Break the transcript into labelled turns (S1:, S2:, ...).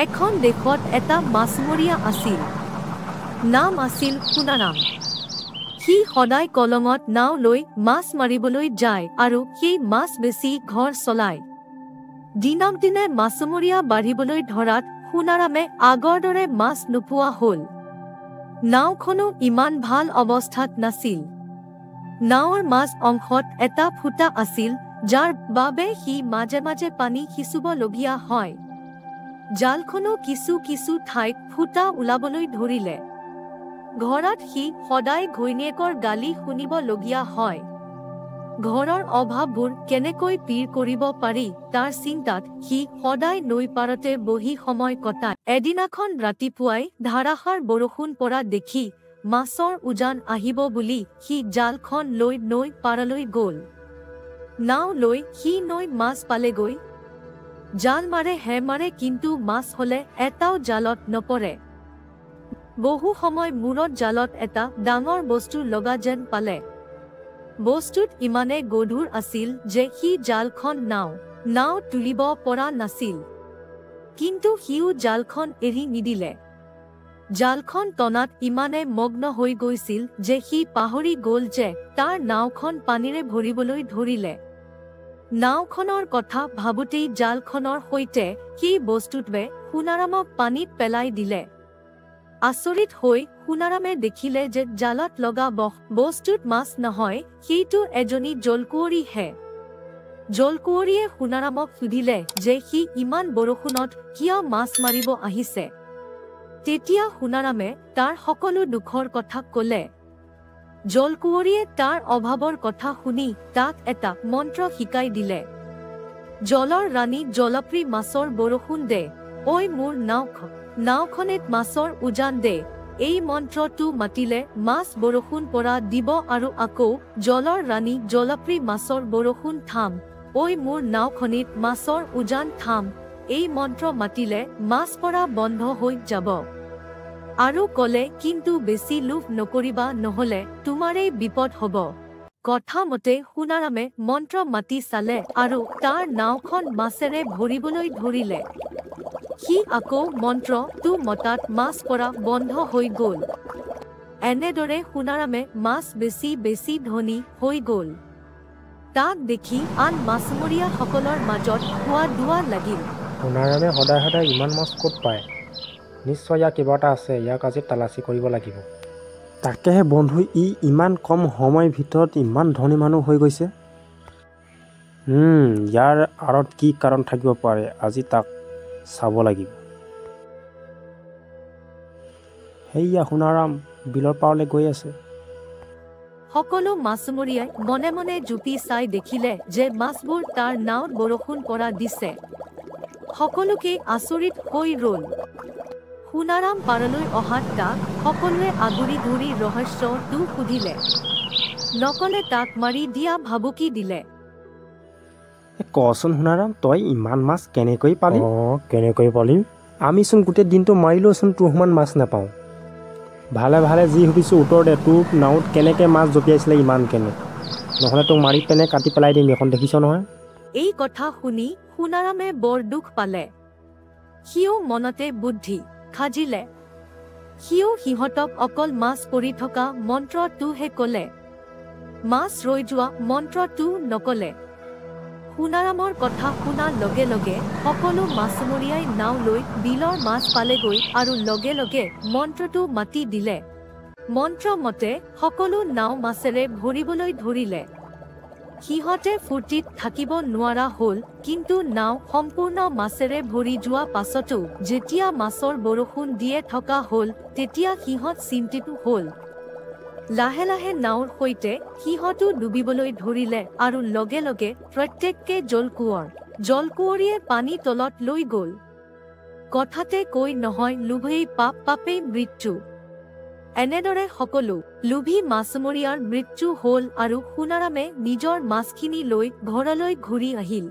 S1: এখন দেশত এটা মাছমৰীয়া আছিল। নাম আছিল সোণাৰাম। সি সদায় কলঙত নাও লৈ মাছ মাৰিবলৈ যায় আৰু সেই মাছ বেচি ঘৰ চলায়। দিনক দিনে মাছমৰীয়া বাঢ়িবলৈ ধৰাত সোণাৰামে আগৰ দৰে মাছ নোপোৱা হ'ল। নাওখনো ইমান ভাল অৱস্থাত নাছিল। নাওৰ মাজ অংশত এটা ফুটা আছিল, যাৰ বাবে সি মাজে মাজে পানী সিঁচিবলগীয়া হয়। জালখনো কিছু কিছু ঠাইত ফুটা ওলাবলৈ ধৰিলে। ঘৰত সি সদায় ঘৈণীয়েকৰ গালি শুনিবলগীয়া হয়। ঘৰৰ অভাৱবোৰ কেনেকৈ পীৰ কৰিব পাৰি তাৰ চিন্তাত সি সদায় নৈ পাৰতে বহি সময় কটায়। এদিনাখন ৰাতিপুৱাই ধাৰাসাৰ বৰষুণ পৰা দেখি মাছৰ উজান আহিব বুলি সি জালখন লৈ নৈ পাৰলৈ গ'ল। নাও লৈ সি নৈ মাছ পালেগৈ। জাল মাৰে মাৰে কিন্তু মাছ হলে এটাও জালত নপৰে। বহু সময় মূৰত জালত এটা ডাঙৰ বস্তু লগা যেন পালে। বস্তুত ইমানে গধুৰ আছিল যে সি জালখন নাও তুলিব পৰা নাছিল। কিন্তু সিও জালখন এৰি নিদিলে। জালখন টনাত ইমানে মগ্ন হৈ গৈছিল যে সি পাহৰি গ'ল যে তাৰ নাওখন পানীৰে ভৰিবলৈ ধৰিলে। নাওখনৰ কথা ভাবোতেই জালখনৰ সৈতে সেই বস্তুটোৱে সোণাৰামক পানীত পেলাই দিলে। আচৰিত হৈ সোণাৰামে দেখিলে যে জালত লগা বস্তুত মাছ নহয়, সেইটো এজনী জলকুঁৱৰীহে। জলকুঁৱৰীয়ে সোণাৰামক সুধিলে যে সি ইমান বৰষুণত কিয় মাছ মাৰিব আহিছে। তেতিয়া সোণাৰামে তাৰ সকলো দুখৰ কথা ক'লে। জলকুঁৱৰীয়ে তাৰ অভাৱৰ কথা শুনি তাক এটা মন্ত্ৰ শিকাই দিলে। জলৰ ৰাণী জলপ্ৰী মাছৰ বৰষুণ দে, ঐ মোৰ নাওখনেত মাছৰ উজান দে। এই মন্ত্ৰটো মাতিলে মাছ বৰষুণ পৰা দিব আৰু আকৌ জলৰ ৰাণী জলপ্ৰী মাছৰ বৰষুণ থাম, ঐ মোৰ নাওখনিত মাছৰ উজান থাম। এই মন্ত্ৰ মাতিলে মাছ পৰা বন্ধ হৈ যাব। আৰু ক'লে কিন্তু বেছি লোভ নকৰিবা, নহলে তোমাৰেই বিপদ হ'ব। কথা মতে সোণাৰামে মন্ত্ৰ মাতি চালে আৰু তাৰ নাওখন মাছেৰে ভৰিবলৈ ধৰিলে। সি আকৌ মন্ত্ৰটো মতাত মাছ পৰা বন্ধ হৈ গ'ল। এনেদৰে সোণাৰামে মাছ বেচি বেচি ধনী হৈ গ'ল। তাক দেখি আন মাছমৰীয়াসকলৰ মাজত খোৱা দোৱা লাগিল।
S2: সোণাৰামে সদায় সদায় ইমান মাছ ক'ত পায়? নিশ্চয় ইয়াৰ কিবা এটা আছে, ইয়াক আজি তালাচী কৰিব লাগিব। তাকেহে বন্ধু, ই ইমান কম সময়ৰ ভিতৰত ইমান ধনী মানুহ হৈ গৈছে। ইয়াৰ আঁৰত কি কাৰণ থাকিব পাৰে, আজি তাক চাব লাগিব। সেয়া সোণাৰাম বিলৰ পাৰলৈ গৈ আছে।
S1: সকলো মাছমৰীয়াই মনে মনে জুপি চাই দেখিলে যে মাছবোৰ তাৰ নাওত বৰষুণ পৰা দিছে। সকলোকে আচৰিত হৈ ৰ'ল। সোণাৰাম পাৰলৈ অহাত তাক সকলোৱে আগুৰি ধৰি ৰহস্যটো সুধিলে। নকলে তাক মাৰি দিয়া ভাবুকি দিলে।
S2: কচোন সোণাৰাম, তই ইমান মাছ কেনেকৈ পালি? কেনেকৈ পালি? আমিচোন গোটেই দিনটো মাৰিলেওচোন তোৰ সমান মাছ নাপাওঁ। ভালে ভালে যি সুধিছোঁ উত্তৰ দে, তোৰ নাওত কেনেকৈ মাছ জঁপিয়াইছিলে ইমান কেনে? নহ'লে তোক মাৰি পেনে কাটি পেলাই দিম, এখন দেখিছ নহয়।
S1: এই কথা শুনি সোণাৰামে বৰ দুখ পালে। সিও মনতে বুদ্ধি সাজিলে। সিও সিহঁতক অকল মাছ পৰি থকা মন্ত্ৰটোহে ক'লে। মাছ ৰৈ যোৱা মন্ত্ৰটো নকলে। সোণাৰামৰ কথা শুনাৰ লগে লগে সকলো মাছমৰীয়াই নাও লৈ বিলৰ মাছ পালেগৈ আৰু লগে লগে মন্ত্ৰটো মাতি দিলে। মন্ত্ৰ মতে সকলো নাও মাছেৰে ভৰিবলৈ ধৰিলে। সিহঁতে ফূৰ্তিত থাকিব নোৱাৰা হ'ল, কিন্তু নাও সম্পূৰ্ণ মাছেৰে ভৰি যোৱা পাছতো যেতিয়া মাছৰ বৰষুণ দিয়ে থকা হ'ল, তেতিয়া সিহঁত চিন্তিত হ'ল। লাহে লাহে নাওৰ সৈতে সিহঁতো ডুবিবলৈ ধৰিলে আৰু লগে লগে প্ৰত্যেককে জলকুঁৱৰীয়ে পানী তলত লৈ গ'ল। কথাতে কৈ নহয়, লোভেই পাপ, পাপেই মৃত্যু। এনেদৰে সকলো লোভী মাছমৰীয়াৰ মৃত্যু হ'ল আৰু সোণাৰামে নিজৰ মাছখিনি লৈ ঘৰলৈ ঘূৰি আহিল।